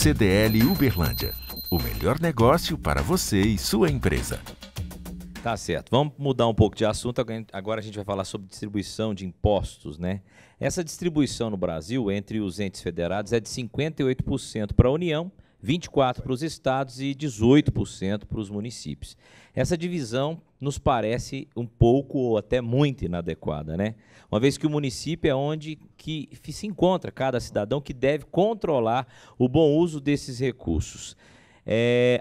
CDL Uberlândia. O melhor negócio para você e sua empresa. Tá certo. Vamos mudar um pouco de assunto. Agora a gente vai falar sobre distribuição de impostos, né? Essa distribuição no Brasil, entre os entes federados, é de 58% para a União, 24% para os estados e 18% para os municípios. Essa divisão nos parece um pouco ou até muito inadequada, né? Uma vez que o município é onde que se encontra cada cidadão que deve controlar o bom uso desses recursos.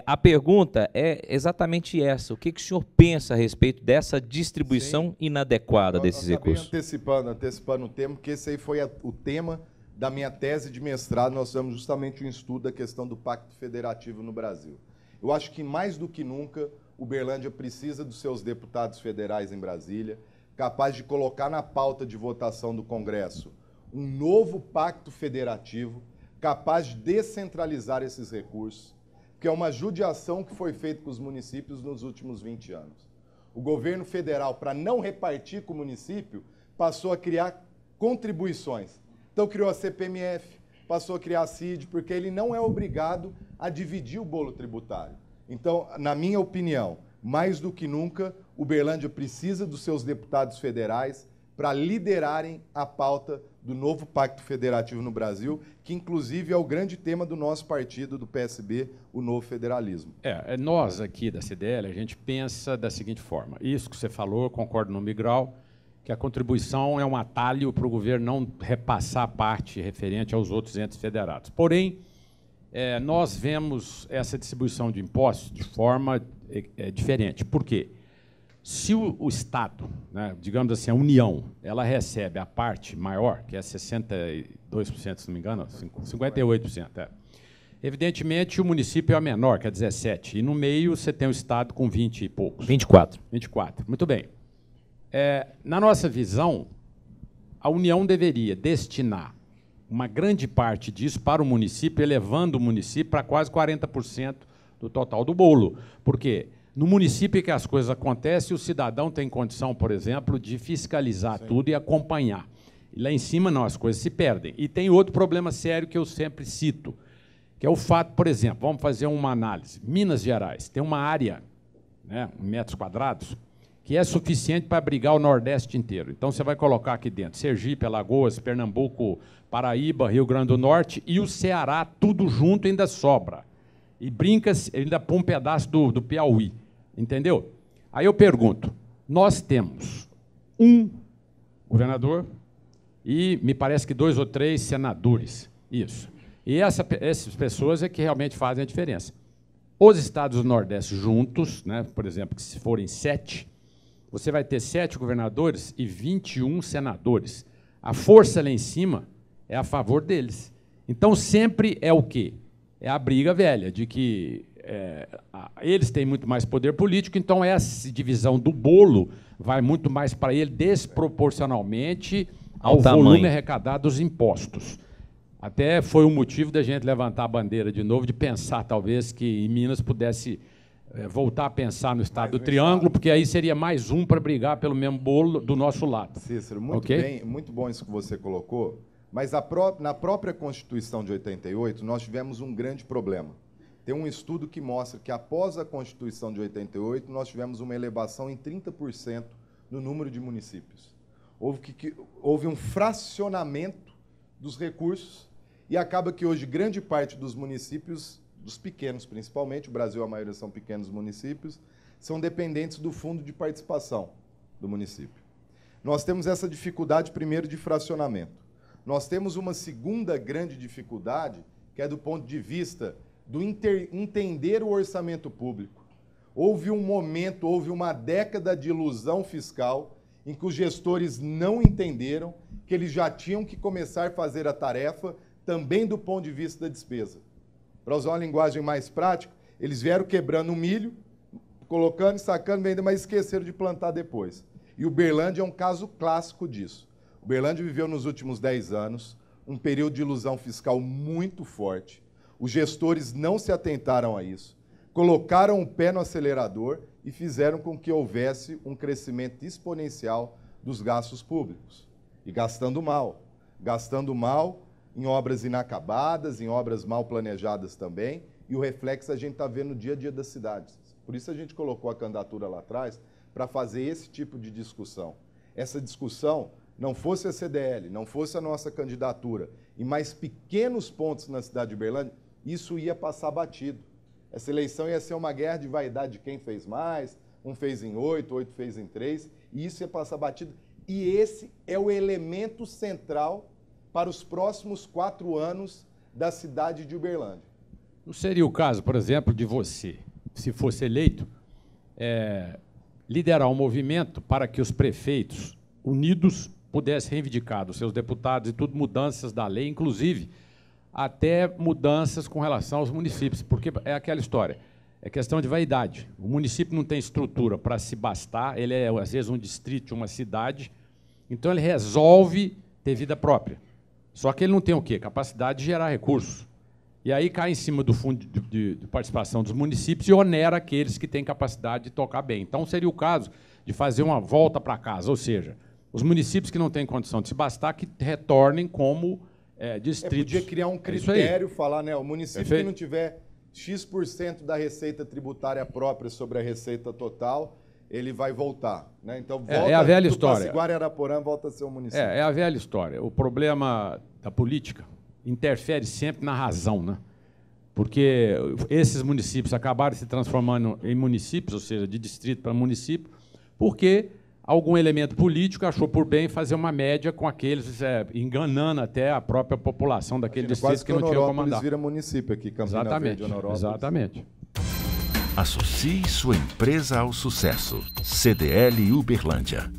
A pergunta é exatamente essa. O que o senhor pensa a respeito dessa distribuição inadequada desses recursos? Antecipando o tema, porque esse aí foi o tema da minha tese de mestrado. Nós fizemos justamente um estudo da questão do Pacto Federativo no Brasil. Eu acho que, mais do que nunca, Uberlândia precisa dos seus deputados federais em Brasília, capaz de colocar na pauta de votação do Congresso um novo pacto federativo, capaz de descentralizar esses recursos, que é uma judiação que foi feita com os municípios nos últimos 20 anos. O governo federal, para não repartir com o município, passou a criar contribuições. Então, criou a CPMF, passou a criar a CID, porque ele não é obrigado a dividir o bolo tributário. Então, na minha opinião, mais do que nunca, Uberlândia precisa dos seus deputados federais para liderarem a pauta do novo Pacto Federativo no Brasil, que inclusive é o grande tema do nosso partido, do PSB, o Novo Federalismo. Nós aqui da CDL, a gente pensa da seguinte forma. Isso que você falou, eu concordo no migral, que a contribuição é um atalho para o governo não repassar a parte referente aos outros entes federados. Porém, nós vemos essa distribuição de impostos de forma diferente. Por quê? Se o Estado, né, digamos assim, a União, ela recebe a parte maior, que é 62%, se não me engano, 58%. Evidentemente, o município é a menor, que é 17%. E no meio você tem o Estado com 20 e poucos. 24%. 24%. Muito bem. Na nossa visão, a União deveria destinar uma grande parte disso para o município, elevando o município para quase 40% do total do bolo. Por quê? No município que as coisas acontecem, o cidadão tem condição, por exemplo, de fiscalizar tudo e acompanhar. E lá em cima, não, as coisas se perdem. E tem outro problema sério que eu sempre cito, que é o fato, por exemplo, vamos fazer uma análise. Minas Gerais tem uma área, né, metros quadrados, que é suficiente para abrigar o Nordeste inteiro. Então, você vai colocar aqui dentro Sergipe, Alagoas, Pernambuco, Paraíba, Rio Grande do Norte e o Ceará, tudo junto ainda sobra. E brinca, ainda põe um pedaço do Piauí. Entendeu? Aí eu pergunto, nós temos um governador e me parece que 2 ou 3 senadores. Isso. E essas pessoas é que realmente fazem a diferença. Os estados do Nordeste juntos, né, por exemplo, que se forem 7, você vai ter 7 governadores e 21 senadores. A força lá em cima é a favor deles. Então, sempre é o quê? É a briga velha, de que eles têm muito mais poder político, então essa divisão do bolo vai muito mais para ele desproporcionalmente ao volume arrecadado dos impostos. Até foi um motivo da gente levantar a bandeira de novo, de pensar, talvez, que em Minas pudesse voltar a pensar no Estado do Triângulo, porque aí seria mais um para brigar pelo mesmo bolo do nosso lado. Cícero, muito bom isso que você colocou, mas na própria Constituição de 88, nós tivemos um grande problema. Tem um estudo que mostra que, após a Constituição de 88, nós tivemos uma elevação em 30% no número de municípios. Houve um fracionamento dos recursos e acaba que hoje grande parte dos municípios, dos pequenos principalmente, o Brasil a maioria são pequenos municípios, são dependentes do fundo de participação do município. Nós temos essa dificuldade, primeiro, de fracionamento. Nós temos uma segunda grande dificuldade, que é do ponto de vista do entender o orçamento público. Houve um momento, houve uma década de ilusão fiscal em que os gestores não entenderam que eles já tinham que começar a fazer a tarefa também do ponto de vista da despesa. Para usar uma linguagem mais prática, eles vieram quebrando o milho, colocando e sacando, mas esqueceram de plantar depois. E Uberlândia é um caso clássico disso. Uberlândia viveu nos últimos 10 anos um período de ilusão fiscal muito forte. Os gestores não se atentaram a isso, colocaram o pé no acelerador e fizeram com que houvesse um crescimento exponencial dos gastos públicos. E gastando mal, em obras inacabadas, em obras mal planejadas também, e o reflexo a gente está vendo no dia a dia das cidades. Por isso a gente colocou a candidatura lá atrás, para fazer esse tipo de discussão. Essa discussão, não fosse a CDL, não fosse a nossa candidatura, e mais pequenos pontos na cidade de Uberlândia, isso ia passar batido. Essa eleição ia ser uma guerra de vaidade de quem fez mais, um fez em 8, 8 fez em 3, e isso ia passar batido. E esse é o elemento central para os próximos 4 anos da cidade de Uberlândia. Não seria o caso, por exemplo, de você, se fosse eleito, liderar um movimento para que os prefeitos unidos pudessem reivindicar dos seus deputados e tudo mudanças da lei, inclusive até mudanças com relação aos municípios, porque é aquela história, é questão de vaidade. O município não tem estrutura para se bastar, ele é, às vezes, um distrito, uma cidade, então ele resolve ter vida própria. Só que ele não tem o quê? Capacidade de gerar recursos. E aí cai em cima do fundo de participação dos municípios e onera aqueles que têm capacidade de tocar bem. Então, seria o caso de fazer uma volta para casa, ou seja, os municípios que não têm condição de se bastar, que retornem como distritos. Podia criar um critério, falar, né, o município que não tiver X% da receita tributária própria sobre a receita total, ele vai voltar. Né? Então, volta, é a velha história. Guararaporã volta a ser um município. É a velha história. O problema da política interfere sempre na razão, né? Porque esses municípios acabaram se transformando em municípios, ou seja, de distrito para município, porque algum elemento político achou por bem fazer uma média com aqueles, enganando até a própria população daquele distrito que não tinha como mandar. Vira município aqui, Campina Verde, Honorópolis. Exatamente. Associe sua empresa ao sucesso. CDL Uberlândia.